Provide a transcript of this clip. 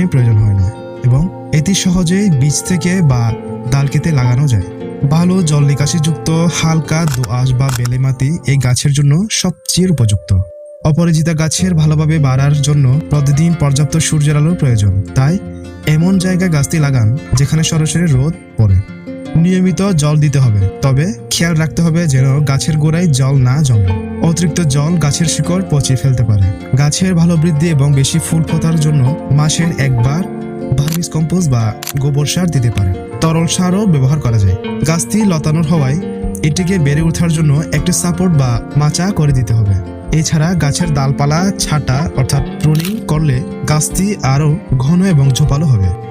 প্রয়োজন হয় না এবং এটি সহজেই বীজ থেকে বা ডাল কেটে লাগানো যায়। ভালো জল নিকাশিযুক্ত হালকা দোআঁশ বা বেলে মাটি এই গাছের জন্য সবচেয়ে উপযুক্ত। অপরাজিতা গাছের ভালোভাবে বাড়ার জন্য প্রতিদিন পর্যাপ্ত সূর্যের আলোর প্রয়োজন, তাই এমন জায়গায় গাছটি লাগান যেখানে সরাসরি রোদ পড়ে। নিয়মিত জল দিতে হবে, তবে খেয়াল রাখতে হবে যেন গাছের গোড়ায় জল না জমে। অতিরিক্ত জল গাছের শিকড় পচিয়ে ফেলতে পারে। গাছের ভালো বৃদ্ধি এবং বেশি ফুল ফোটার জন্য মাসের একবার ভার্মিস কম্পোস্ট বা গোবর সার দিতে পারে। তরল সারও ব্যবহার করা যায়। গাছটি লতানোর হওয়ায় এটিকে বেড়ে ওঠার জন্য একটি সাপোর্ট বা মাচা করে দিতে হবে। এছাড়া গাছের ডালপালা ছাঁটা অর্থাৎ প্রুনিং করলে গাছটি আরও ঘন এবং ঝোপালো হবে।